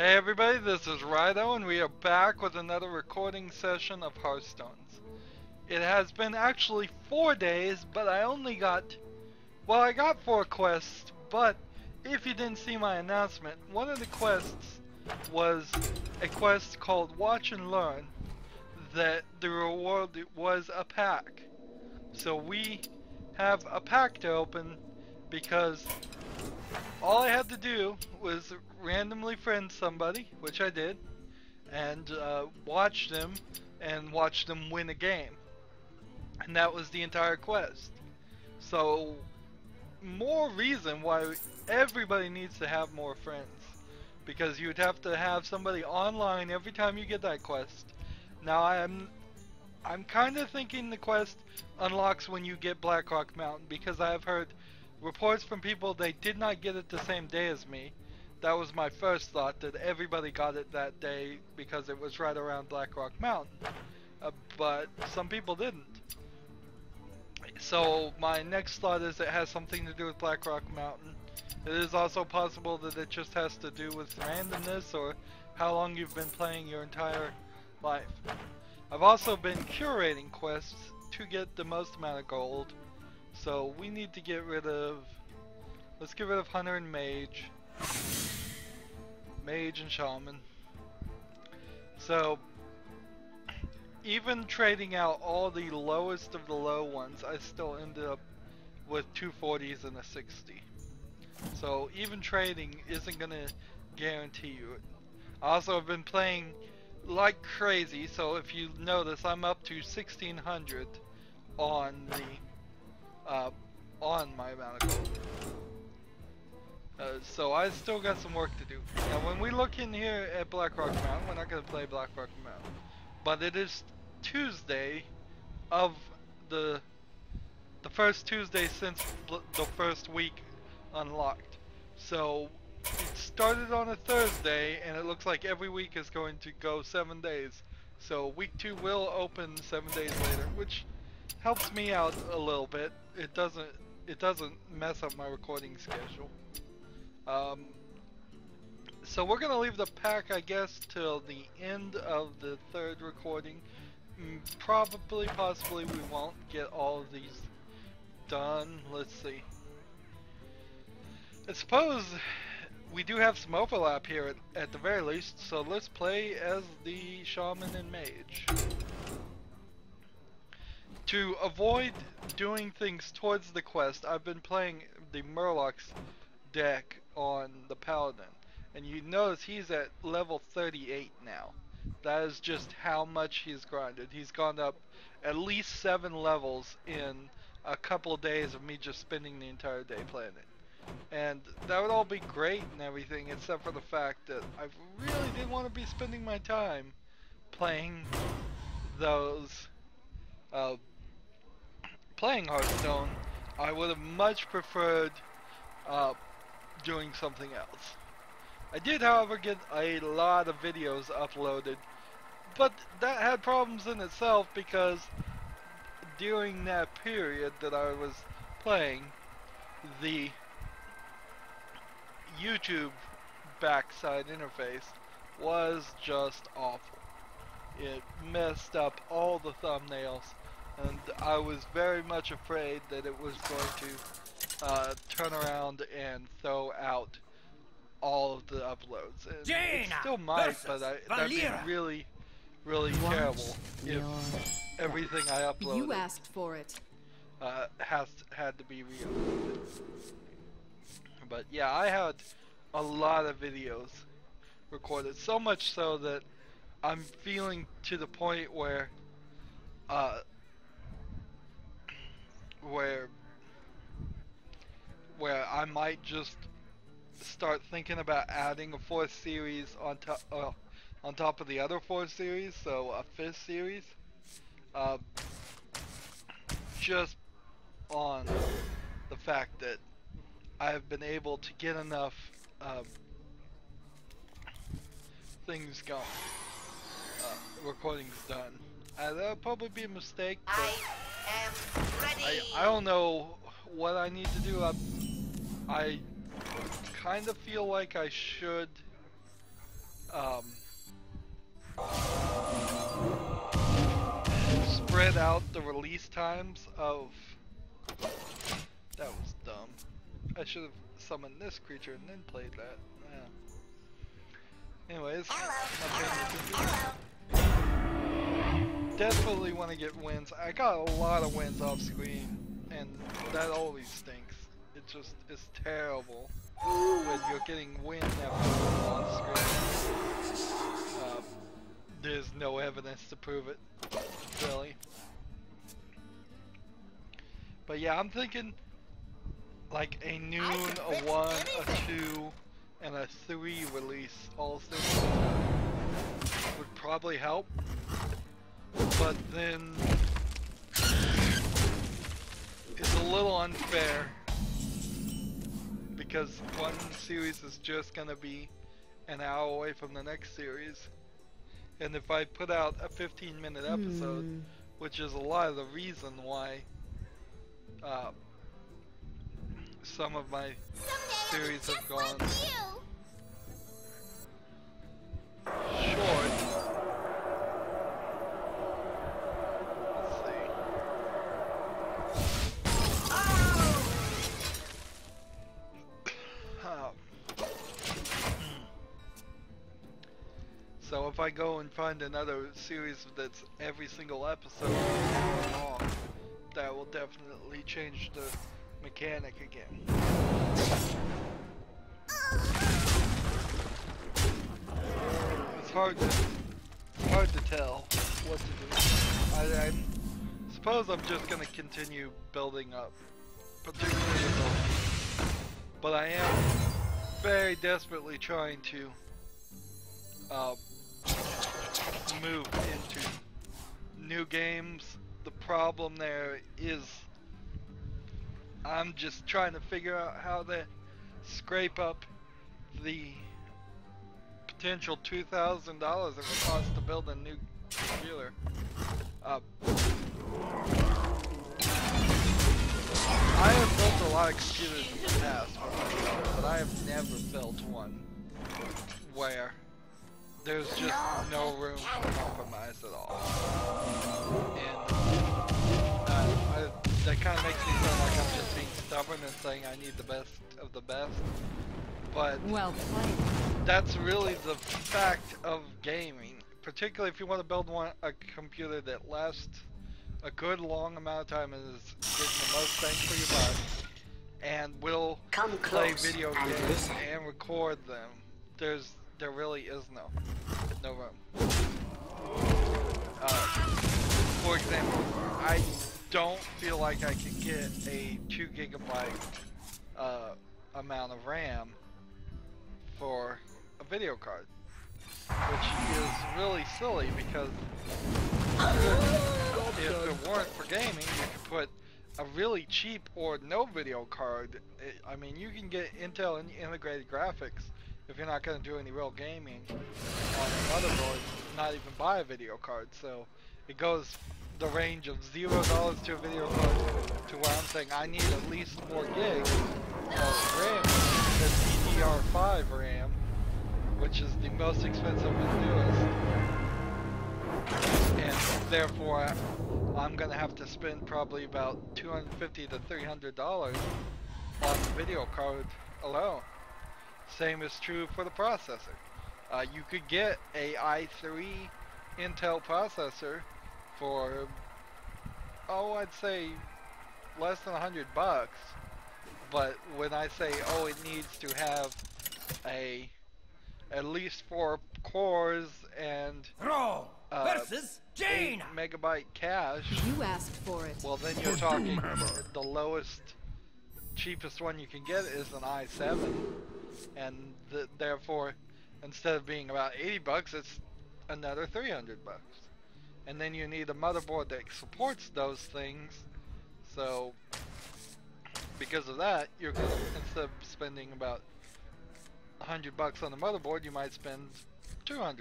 Hey everybody, this is Rydo and we are back with another recording session of Hearthstones. It has been actually 4 days, but I only got, well, I got 4 quests, but if you didn't see my announcement, one of the quests was a quest called Watch and Learn, that the reward was a pack. So we have a pack to open because all I had to do was randomly friend somebody, which I did, and watch them win a game. And that was the entire quest. So, more reason why everybody needs to have more friends. Because you'd have to have somebody online every time you get that quest. Now I'm kind of thinking the quest unlocks when you get Blackrock Mountain, because I have heard reports from people they did not get it the same day as me. That was my first thought, that everybody got it that day because it was right around Blackrock Mountain. But some people didn't. So my next thought is it has something to do with Blackrock Mountain. It is also possible that it just has to do with randomness or how long you've been playing your entire life. I've also been curating quests to get the most amount of gold. So we need to get rid of, let's get rid of Hunter and Mage. Mage and Shaman. So even trading out all the lowest of the low ones, I still ended up with 240s and a 60. So even trading isn't gonna guarantee you it. I also have been playing like crazy, so if you notice, I'm up to 1600 on the on my amount of gold. So I still got some work to do. Now when we look in here at Blackrock Mountain, we're not going to play Blackrock Mountain, but it is Tuesday of the first Tuesday since the first week unlocked. So it started on a Thursday, and it looks like every week is going to go 7 days. So week 2 will open 7 days later, which helps me out a little bit. It doesn't mess up my recording schedule. So we're gonna leave the pack, I guess, till the end of the 3rd recording. Possibly we won't get all of these done. Let's see. I suppose we do have some overlap here at the very least, so let's play as the Shaman and Mage. To avoid doing things towards the quest, I've been playing the Murloc's deck on the Paladin, and you notice he's at level 38 now. That is just how much he's grinded. He's gone up at least 7 levels in a couple of days of me just spending the entire day playing it. And that would all be great and everything, except for the fact that I really didn't want to be spending my time playing those playing Hearthstone. I would have much preferred doing something else. I did, however, get a lot of videos uploaded, but that had problems in itself because during that period that I was playing, the YouTube backside interface was just awful. It messed up all the thumbnails, and I was very much afraid that it was going to turn around and throw out all of the uploads. And it still might, but that'd be really, really terrible if everything I uploaded you asked for it. had to be re-uploaded. But yeah, I had a lot of videos recorded, so much so that I'm feeling to the point where I might just start thinking about adding a 4th series on top of the other 4 series, so a 5th series, just on the fact that I've been able to get enough things going, recordings done. That'll probably be a mistake, but I am ready. I don't know what I need to do. I kind of feel like I should get out the release times of... That was dumb. I should have summoned this creature and then played that. Yeah. Anyways, definitely want to get wins. I got a lot of wins off screen, and that always stinks. It's terrible when you're getting win after win on screen. There's no evidence to prove it, really. But yeah, I'm thinking like a noon, a 1, a 2, and a 3 release all things would probably help. But then it's a little unfair because one series is just gonna be an hour away from the next series. And if I put out a 15-minute episode, which is a lot of the reason why some of my series have gone short. Let's see. So if I go and find another series that's every single episode long, that will definitely change the mechanic again. It's hard to tell what to do. I suppose I'm just gonna continue building up, particularly with those. But I am very desperately trying to move into new games. The problem there is I'm just trying to figure out how to scrape up the potential $2,000 it would cost to build a new computer. I have built a lot of computers in the past, but I have never built one where there's just no room for compromise at all. And that kind of makes me sound like I'm just being stubborn and saying I need the best of the best. But well played. That's really the fact of gaming. Particularly if you want to build a computer that lasts a good long amount of time and is getting the most bang for your buck, and will play video games and record them. There really is no room. For example, I don't feel like I could get a 2 GB amount of RAM for a video card, which is really silly because if it weren't for gaming, you could put a really cheap or no video card. I mean, you can get Intel integrated graphics if you're not going to do any real gaming on a motherboard, not even buy a video card. So it goes the range of $0 to a video card to where I'm saying I need at least 4 gigs of RAM than DDR5 RAM, which is the most expensive and newest. And therefore, I'm going to have to spend probably about $250 to $300 on the video card alone. Same is true for the processor. You could get a i3 Intel processor for, I'd say less than $100. But when I say, it needs to have at least 4 cores and versus 8 megabyte cache, you asked for it. well then you're talking the lowest, cheapest one you can get is an i7, and therefore instead of being about $80, it's another $300. And then you need a motherboard that supports those things. So because of that, you're gonna, instead of spending about $100 on the motherboard, you might spend $200 on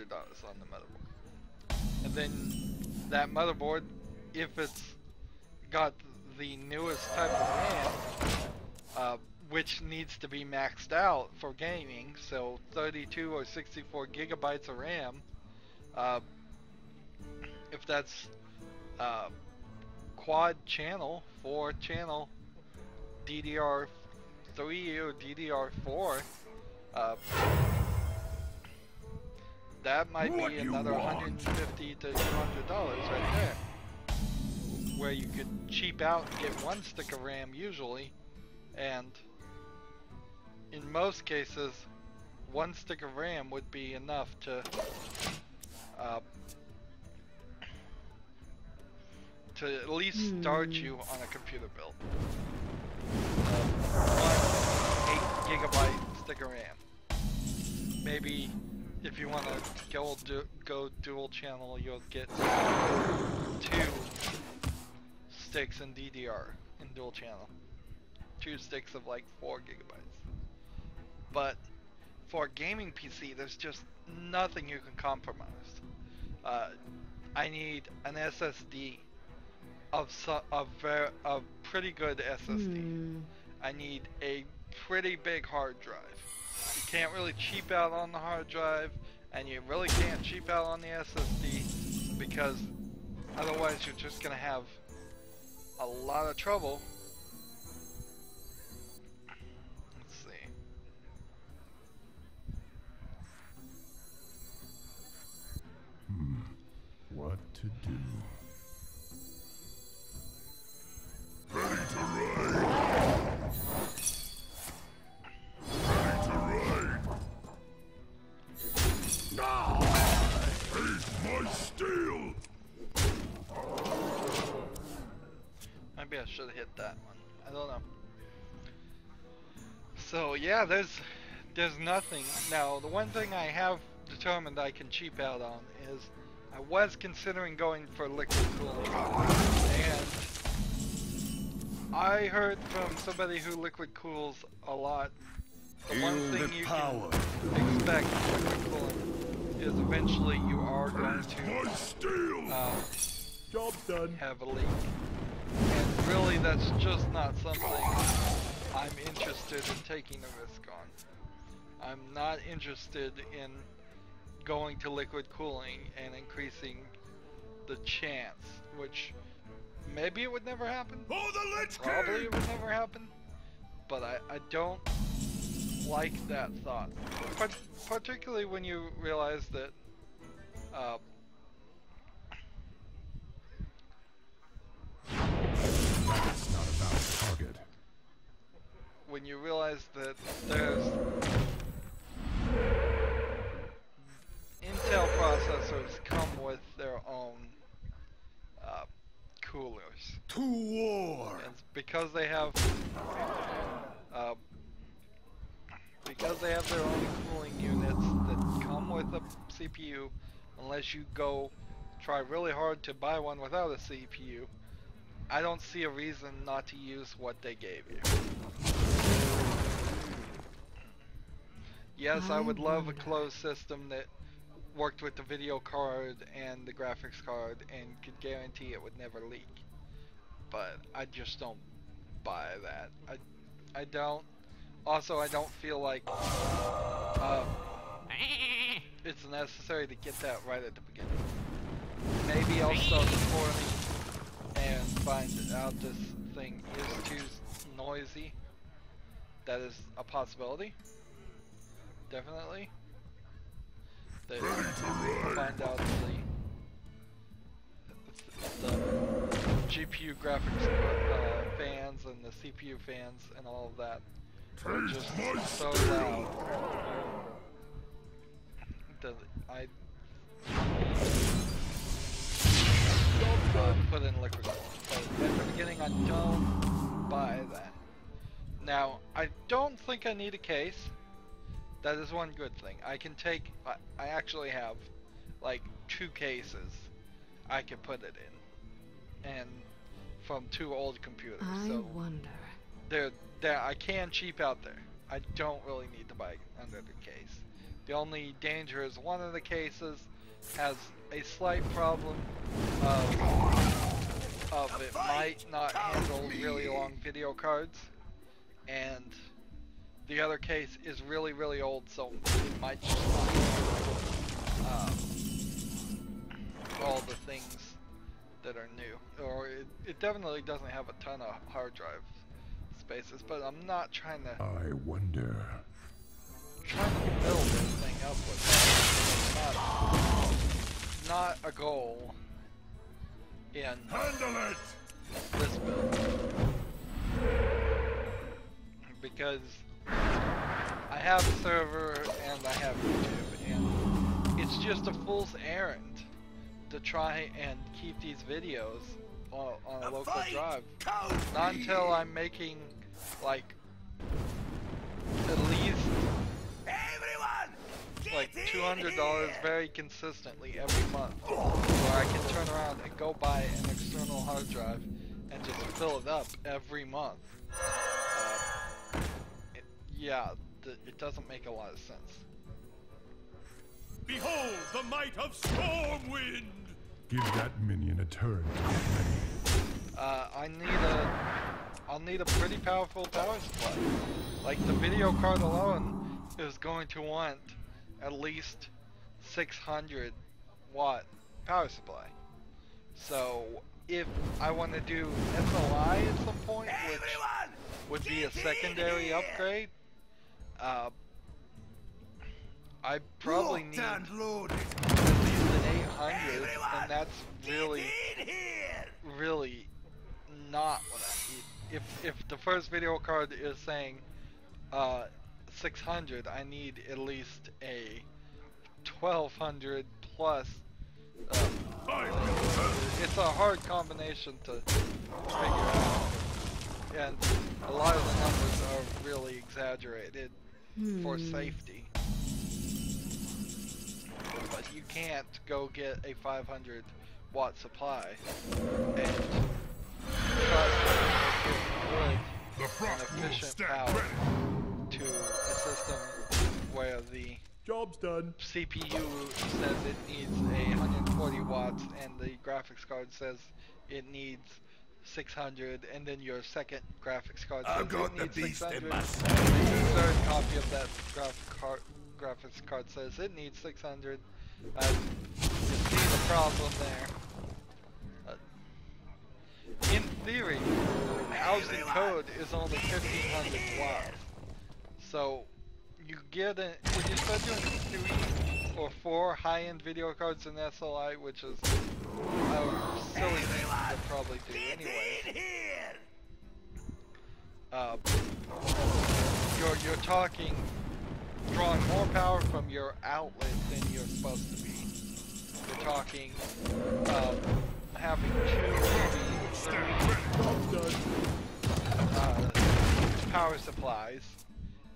the motherboard. And then that motherboard, if it's got the newest type of RAM, which needs to be maxed out for gaming, so 32 or 64 gigabytes of RAM, if that's quad channel, 4-channel DDR3 or DDR4, that might be another $150 to $200 right there, where you could cheap out and get 1 stick of RAM usually, and in most cases 1 stick of RAM would be enough to at least start you on a computer build. 1 8GB stick of RAM. Maybe if you want to go dual channel, you'll get 2 sticks in DDR in dual channel. 2 sticks of like 4 gigabytes. But for a gaming PC, there's just nothing you can compromise. I need an SSD of pretty good SSD. I need a pretty big hard drive. You can't really cheap out on the hard drive, and you really can't cheap out on the SSD, because otherwise you're just gonna have a lot of trouble. Let's see. What to do? Ready to ride! Ready to ride! Now! Face my steel! Maybe I should have hit that one. I don't know. So yeah, there's nothing. Now, the one thing I have determined I can cheap out on is I was considering going for liquid cooling, and I heard from somebody who liquid cools a lot. The one thing you can expect with liquid cooling is eventually you are going to Job done. have a leak. And really, that's just not something I'm interested in taking a risk on. I'm not interested in going to liquid cooling and increasing the chance, which maybe it would never happen. Probably it would never happen. But I don't like that thought. Particularly when you realize that It's not about target. when you realize that there's Intel processors come with their own coolers. To war! And it's because they have their own cooling units that come with a CPU, unless you go try really hard to buy one without a CPU. I don't see a reason not to use what they gave you. Yes, I would love a closed system that worked with the video card and the graphics card and could guarantee it would never leak. But I just don't buy that. I don't. Also, I don't feel like it's necessary to get that right at the beginning. Maybe I'll start recording and find out this thing is too noisy. That is a possibility. Definitely. That find out the GPU graphics fans and the CPU fans and all of that are just so loud that I put in liquid cooling. But at the beginning, I don't buy that. Now, I don't think I need a case. That is one good thing. I can take, I actually have like 2 cases I can put it in, and from 2 old computers. So wonder. I can cheap out there. I don't really need to buy another case. The only danger is one of the cases has a slight problem of it might not handle really long video cards, and the other case is really, really old, so it might just not handle all the things that are new, or it definitely doesn't have a ton of hard drive spaces, but I'm not trying to I wonder. fill this thing up with that. It's not a goal in Handle it! this build, because I have a server and I have YouTube, and it's just a fool's errand to try and keep these videos on a local drive. Not until I'm making like at least like $200 very consistently every month, where I can turn around and go buy an external hard drive and just fill it up every month. It doesn't make a lot of sense. Behold the might of Stormwind! Give that minion a turn to get ready. I'll need a pretty powerful power supply. Like the video card alone is going to want at least 600 watt power supply. So if I want to do SLI at some point, which would be a secondary upgrade, I probably need at least an 800, and that's really not what I need. If the first video card is saying 600, I need at least a 1200 plus. It's a hard combination to figure out, and a lot of the numbers are really exaggerated for safety. But you can't go get a 500 watt supply and trust The an frost will efficient stand power ready. to a system where the Job's done. CPU says it needs 140 watts and the graphics card says it needs 600, and then your second graphics card says it needs 600, and then your third copy of that graphics card says it needs 600. You see the problem there. In theory, housing code is only 1500 watts. So you get when you start doing 3 or 4 high-end video cards in SLI, which is a silly thing to probably do anyway. You're talking drawing more power from your outlet than you're supposed to be. You're talking having 2, maybe 3 power supplies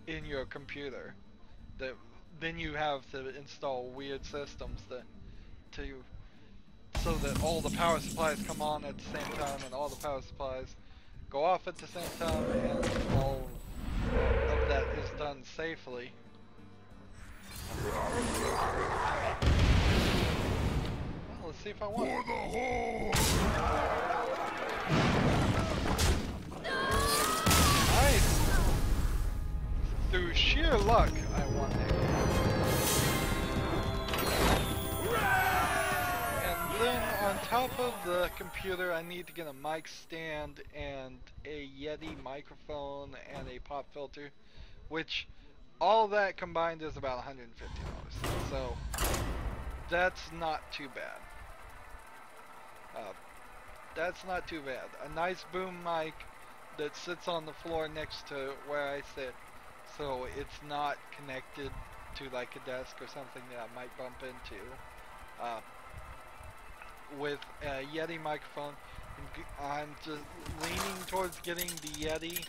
in your computer. Then you have to install weird systems so that all the power supplies come on at the same time and all the power supplies go off at the same time, and all of that is done safely. Well, let's see if I want it. For the horde! Nice! Through sheer luck, I won it. And then on top of the computer, I need to get a mic stand and a Yeti microphone and a pop filter, which all that combined is about $150. So that's not too bad. That's not too bad. A nice boom mic that sits on the floor next to where I sit, so it's not connected to like a desk or something that I might bump into. With a Yeti microphone, I'm just leaning towards getting the Yeti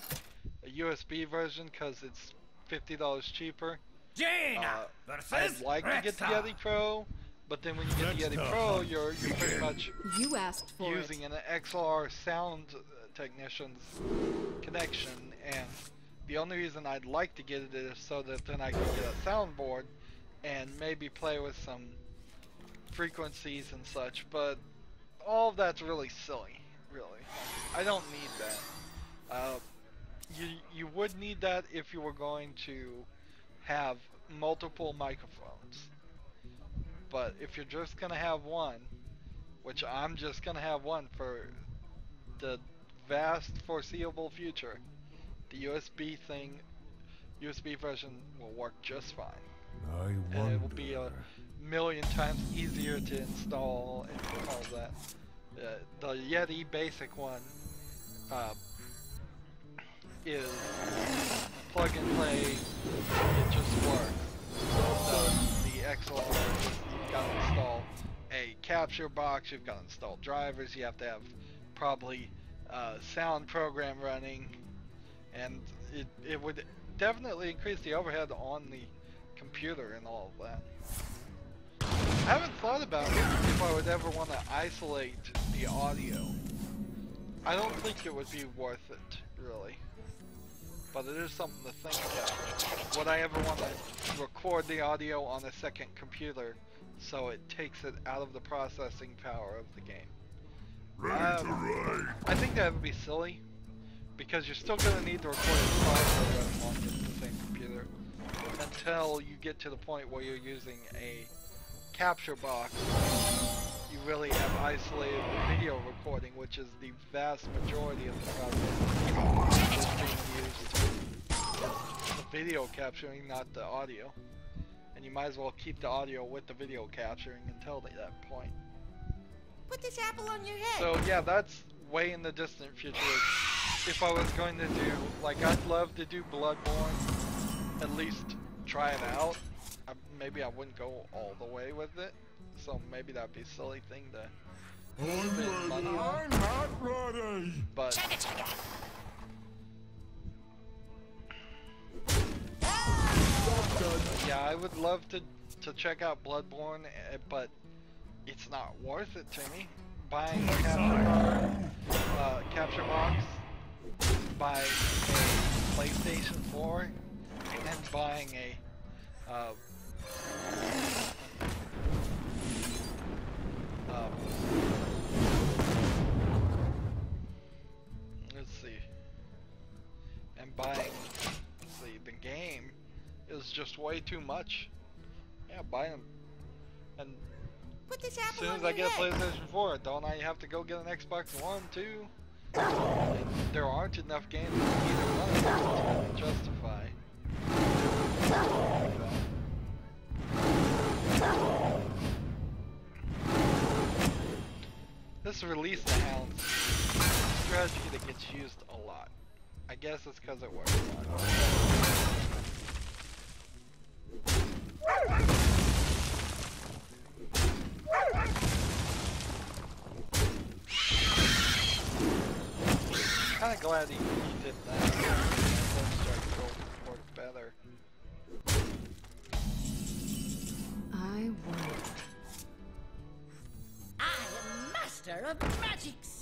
USB version because it's $50 cheaper. I'd like to get the Yeti Pro, but then when you get the Yeti Pro, you're pretty much using an XLR sound technician's connection, and the only reason I'd like to get it is so that then I can get a soundboard and maybe play with some frequencies and such, but all of that's really silly, really. I don't need that. You would need that if you were going to have multiple microphones, but if you're just gonna have one, which I'm just gonna have one for the vast foreseeable future. The USB version will work just fine. And it will be a million times easier to install and all that. The Yeti basic one is plug and play, it just works. The XLR, you've got to install a capture box, you've got to install drivers, you have to have probably sound program running, and it would definitely increase the overhead on the computer and all of that. I haven't thought about if I would ever want to isolate the audio. I don't think it would be worth it, really. But it is something to think about. Would I ever want to record the audio on a second computer so it takes it out of the processing power of the game? I think that would be silly, because you're still going to need to record it twice on the same computer until you get to the point where you're using a capture box. You really have isolated video recording, which is the vast majority of the process that's being used. It's the video capturing, not the audio. And you might as well keep the audio with the video capturing until that point. Put this apple on your head. So yeah, that's way in the distant future. If I was going to do, like, I'd love to do Bloodborne, at least try it out. Maybe I wouldn't go all the way with it, so maybe that'd be a silly thing to spend money on. I'm not ready. But yeah, I would love to check out Bloodborne, but it's not worth it to me. Buying a capture box, buying a PlayStation 4, and buying a let's see, and buying the game is just way too much. Yeah, buy them, and Put this as apple soon on as I your get a head. PlayStation 4, don't I have to go get an Xbox One too? And there aren't enough games in either one of them to justify. This release the hounds strategy that gets used a lot. I guess it's because it works a lot. Kinda glad he did that. Strike work better. I wonder. I am master of magics.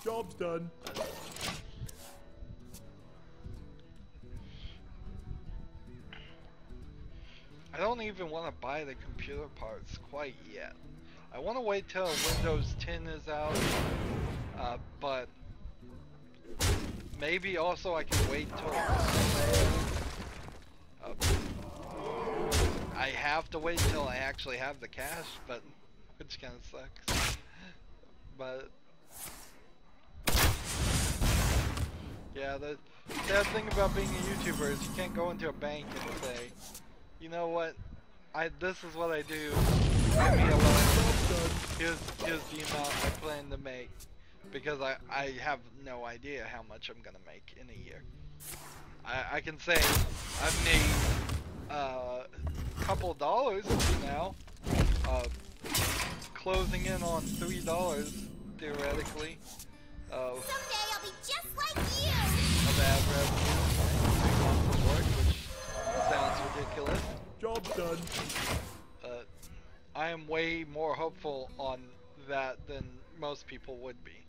Job's done. I don't even want to buy the computer parts quite yet. I want to wait till Windows 10 is out, but maybe also I can wait till I have to wait till I actually have the cash, but which kind of sucks. But yeah, the sad thing about being a YouTuber is you can't go into a bank and say, you know what, this is what I do, give me a loan, here's the amount I plan to make, because I have no idea how much I'm gonna make in a year. I can say I've made a couple dollars now, closing in on $3 theoretically Someday I'll be just like you. of ad revenue for work, which sounds ridiculous. Job's done. I am way more hopeful on that than most people would be,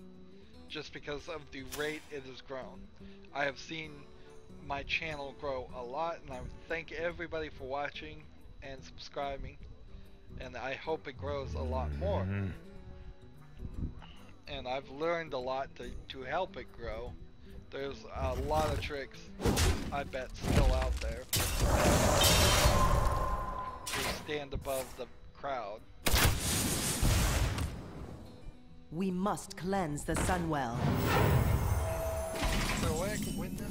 just because of the rate it has grown. I have seen my channel grow a lot, and I thank everybody for watching and subscribing, and I hope it grows a lot more. And I've learned a lot to help it grow. There's a lot of tricks, I bet, still out there to stand stand above the crowd. We must cleanse the Sunwell. Is there a way I can win this?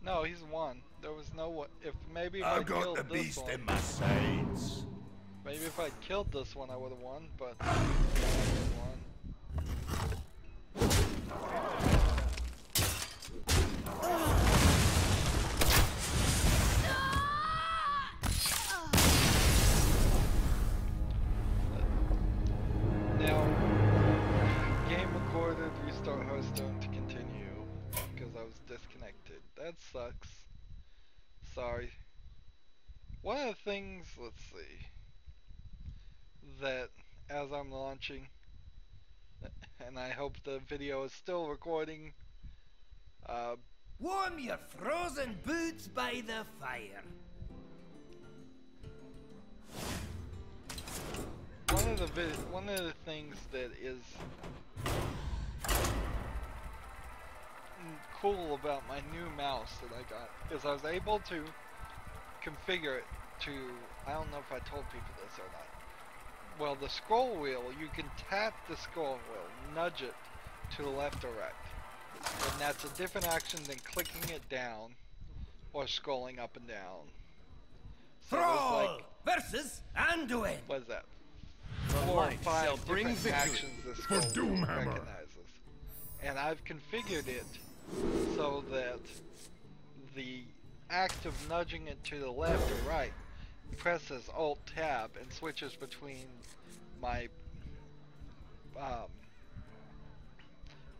No, he's won. There was no one. If maybe if I killed this one, in my sights. maybe if I killed this one, I would have won. But I won. Now, game recorded. Restart Hearthstone to continue because I was disconnected. That sucks. Sorry. One of the things, let's see, that as I'm launching, and I hope the video is still recording, Warm your frozen boots by the fire. one of the things that is cool about my new mouse that I got is I was able to configure it to, I don't know if I told people this or not. Well, the scroll wheel, you can tap the scroll wheel, nudge it to the left or right. And that's a different action than clicking it down or scrolling up and down. So Brawl versus Anduin. What is that? 4 or 5 different actions this scroll wheel recognizes. And I've configured it so that the act of nudging it to the left or right presses Alt-Tab and switches between my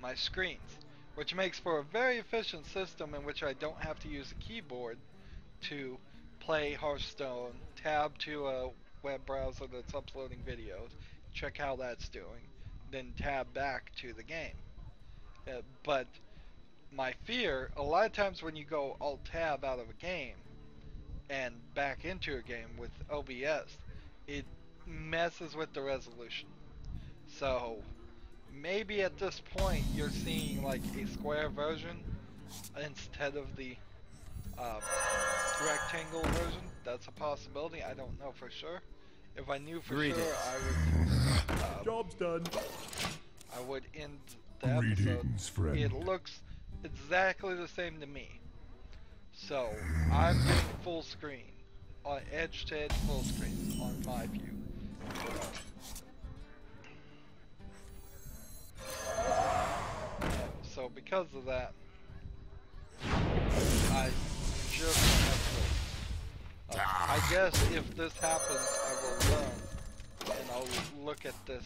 my screens, which makes for a very efficient system in which I don't have to use a keyboard to play Hearthstone, tab to a web browser that's uploading videos, check how that's doing, then tab back to the game. But my fear, a lot of times when you go Alt-Tab out of a game and back into a game with OBS, it messes with the resolution. So maybe at this point you're seeing like a square version instead of the rectangle version. That's a possibility. I don't know for sure. If I knew for sure, I would Job's done. I would end the episode. Greetings, friend. It looks exactly the same to me. So I'm getting full screen, on edge to edge full screen on my view. So because of that, I just have to. I guess if this happens, I will learn, and I'll look at this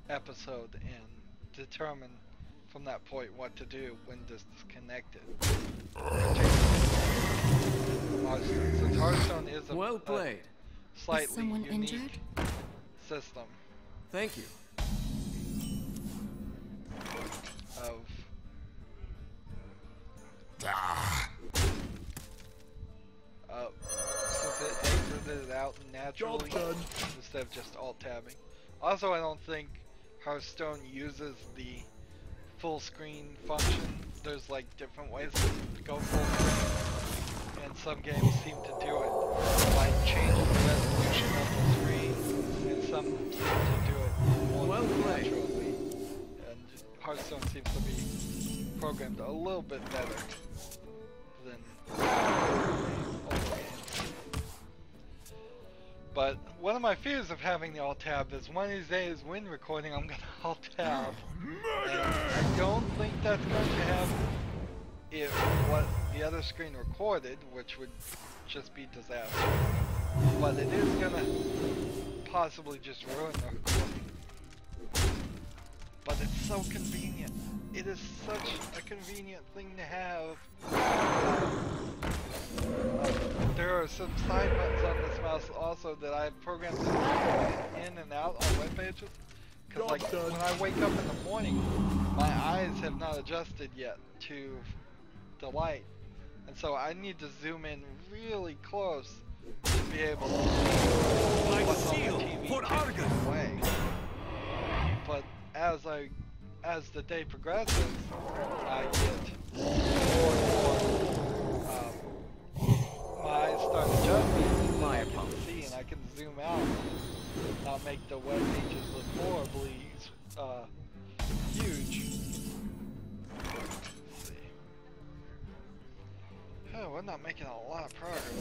episode and determine from that point what to do when disconnected. Since Hearthstone is a slightly unique system. Thank you. Of since it exited out naturally instead of just alt-tabbing. Also, I don't think Hearthstone uses the full screen function. There's like different ways to go full screen, and some games seem to do it by changing the resolution of the screen, and some seem to do it more naturally. And Hearthstone seems to be programmed a little bit better than older games. But one of my fears of having the alt-tab is one of these days when recording I'm gonna alt-tab. And I don't think that's going to happen if what the other screen recorded, which would just be disastrous. But it is gonna possibly just ruin the recording. But it's so convenient. It is such a convenient thing to have. There are some side buttons on this mouse also that I have programmed in and out on web pages. Because like when I wake up in the morning, my eyes eyes have not adjusted yet to the light. And so I need to zoom in really close to be able to see what's on the TV taken away. But as the day progresses, I get more and more, my eyes start adjusting, and I can see, and I can zoom out, not make the web pages look horribly huge. Let's see. Oh, we're not making a lot of progress.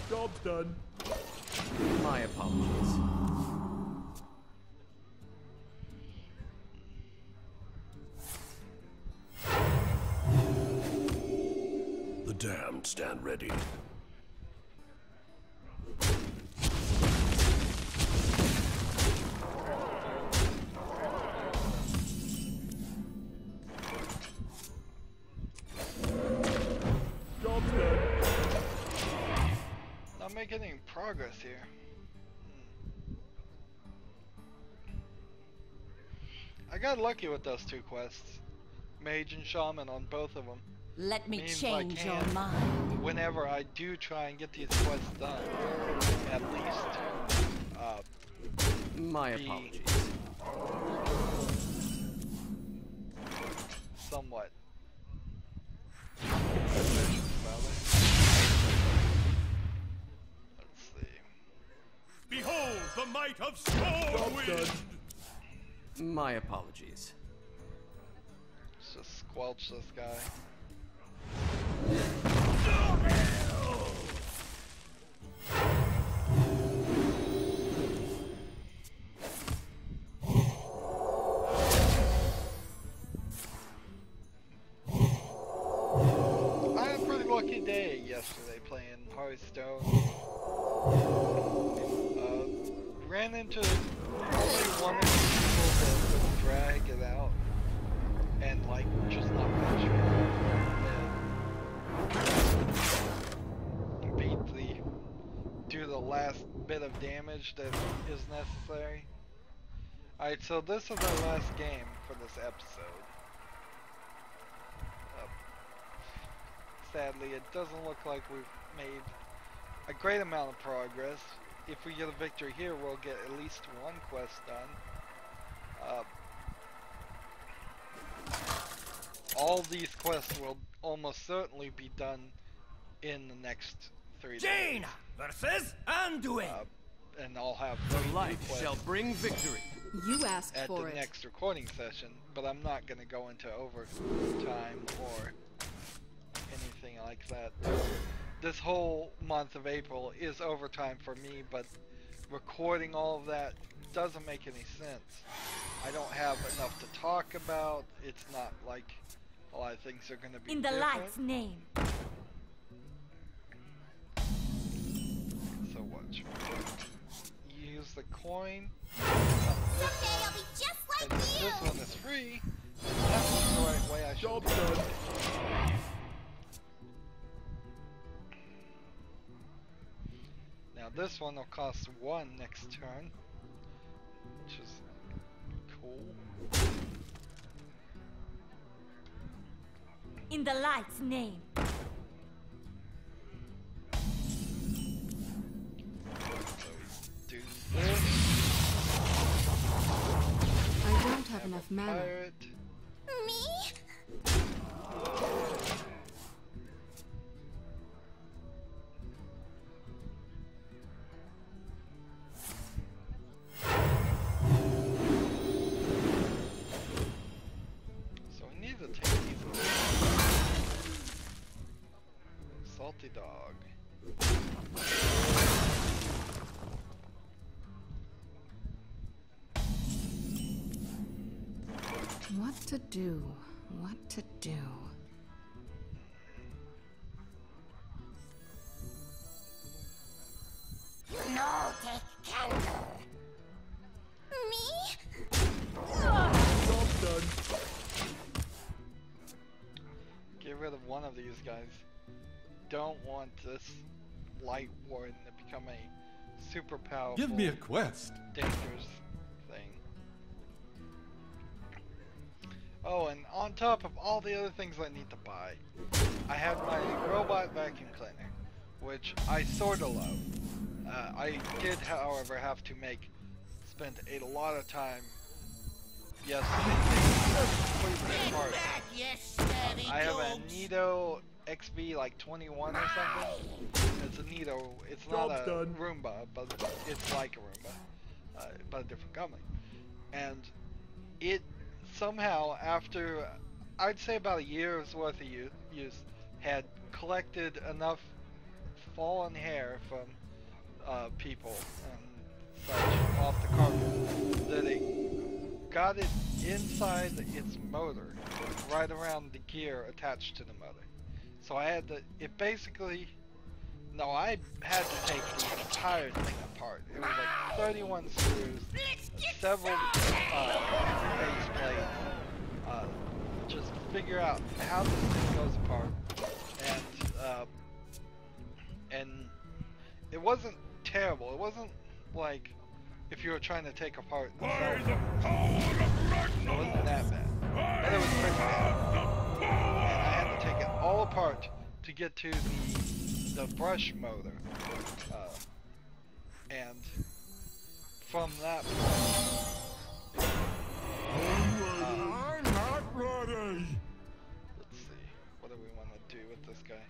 Job's done. My apologies. The damned stand ready. Job's done. Not making any progress here. I got lucky with those two quests. Mage and Shaman on both of them. Let me Means change I your can, mind. whenever I do try and get these quests done, at least My apologies. somewhat efficient about it. Let's see. Behold the might of Stormwind! My apologies. Let's just squelch this guy. I had a pretty lucky day yesterday playing Hearthstone. Ran into only one of the people that would drag it out and like just not finish it. Do the last bit of damage that is necessary. Alright, so this is our last game for this episode. Sadly, it doesn't look like we've made a great amount of progress. If we get a victory here, we'll get at least one quest done. All these quests will almost certainly be done in the next 3 days. Jaina versus Anduin. And I'll have The 3 light quests shall bring victory. You asked at for the it. next recording session, but I'm not going to go into overtime or anything like that. This whole month of April is overtime for me, but recording all of that doesn't make any sense. I don't have enough to talk about. It's not like a lot of things are going to be In the different. light's name. So watch. Use the coin. Someday I'll be just And like if you. this one is free, then that one's the right way I should Job's do it. done. Now this one will cost 1 next turn, which is cool. In the light's name. So we do this. I don't have enough a mana. pirate. Me? So we need to take these away. Salty dog. What to do? What to do? No, take candle. Me? Job's done. Get rid of one of these guys. Don't want this light warden to become a super powerful, Give me a quest. dangerous thing. Oh, and on top of all the other things I need to buy, I have my robot vacuum cleaner, which I sorta love. I did, however, have to spend a lot of time yesterday apart. I have a Nido XB like 21 or something. It's a Nido. It's not Job's a done. Roomba, but it's like a Roomba, but a different company. And it somehow, after I'd say about a year's worth of use, had collected enough fallen hair from people and such off the carpet that it got it inside its motor, right around the gear attached to the motor. So I had to, I had to take the entire thing apart. It was like 31 screws, several base plates, just figure out how this thing goes apart. And it wasn't terrible. It wasn't like if you were trying to take apart the cell phone. It wasn't that bad. But it was pretty bad. And I had to take it all apart to get to the brush motor. And from that point, I'm not ready. let's see, what do we want to do with this guy?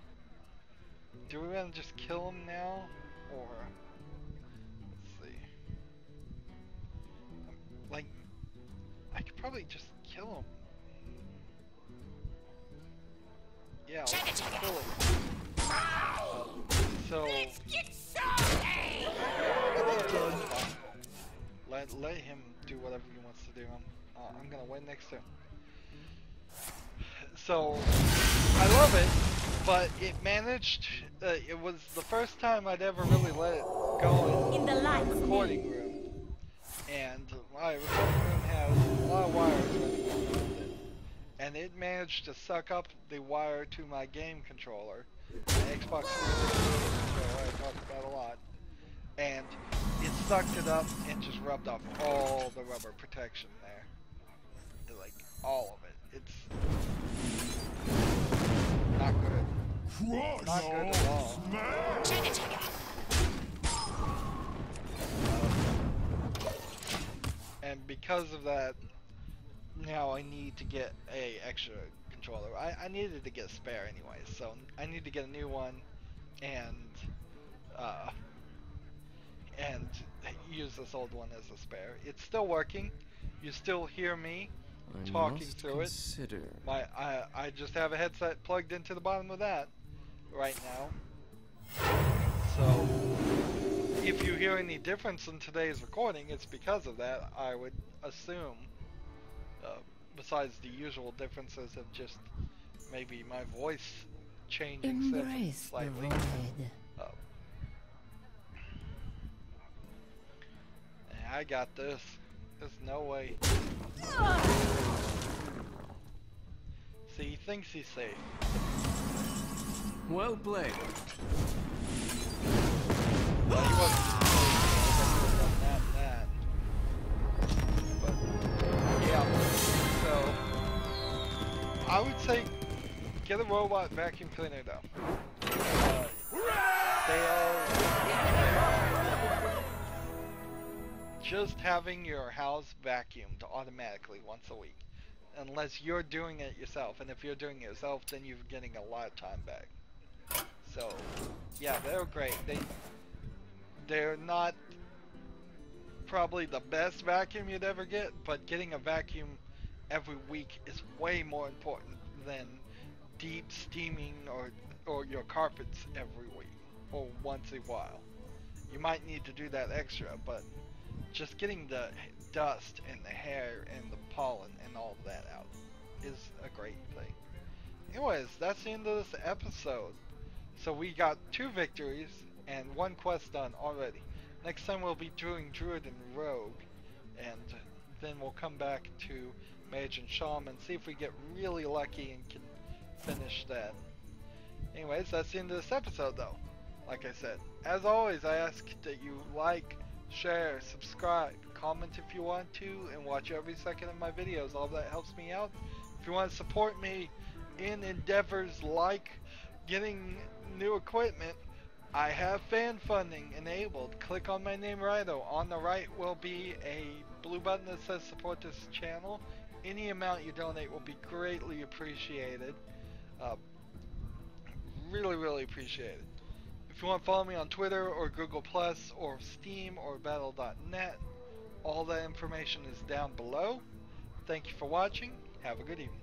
Do we want to just kill him now, or let's see, like, I could probably just kill him. Yeah, let's kill him. So let him do whatever he wants to do. I'm gonna win next turn. So I love it, but it managed. It was the first time I'd ever really let it go in the recording room, and my recording room has a lot of wires running around it, and it managed to suck up the wire to my game controller, my Xbox 360 controller I talked about a lot, and it sucked it up and just rubbed off all the rubber protection there, like all of it. It's not good. Not good at all. And because of that, now I need to get a extra controller. I needed to get a spare anyway, so I need to get a new one and use this old one as a spare. It's still working. You still hear me talking through it. I just have a headset plugged into the bottom of that right now. So if you hear any difference in today's recording, it's because of that, I would assume. Besides the usual differences of just maybe my voice changing slightly. I got this. There's no way. See, he thinks he's safe. Well played. Well, he wasn't supposed to that. But, yeah. So, I would say get a robot vacuum cleaner though. They are just having your house vacuumed automatically once a week, unless you're doing it yourself. And if you're doing it yourself, then you're getting a lot of time back. So, yeah, they're great. They're not probably the best vacuum you'd ever get, but getting a vacuum every week is way more important than deep steaming or your carpets every week or once a while. You might need to do that extra, but just getting the dust and the hair and the pollen and all of that out is a great thing. Anyways, that's the end of this episode. So we got 2 victories and 1 quest done already. Next time we'll be doing Druid and Rogue, and then we'll come back to Mage and Shaman, see if we get really lucky and can finish that. Anyways, that's the end of this episode though. like I said, as always, I ask that you like, share, subscribe, comment if you want to, and watch every second of my videos. All that helps me out. If you want to support me in endeavors like getting new equipment, I have fan funding enabled. Click on my name, Rydo. On the right will be a blue button that says support this channel. Any amount you donate will be greatly appreciated. Really appreciated. If you want to follow me on Twitter or Google Plus or Steam or Battle.net, all that information is down below. Thank you for watching. Have a good evening.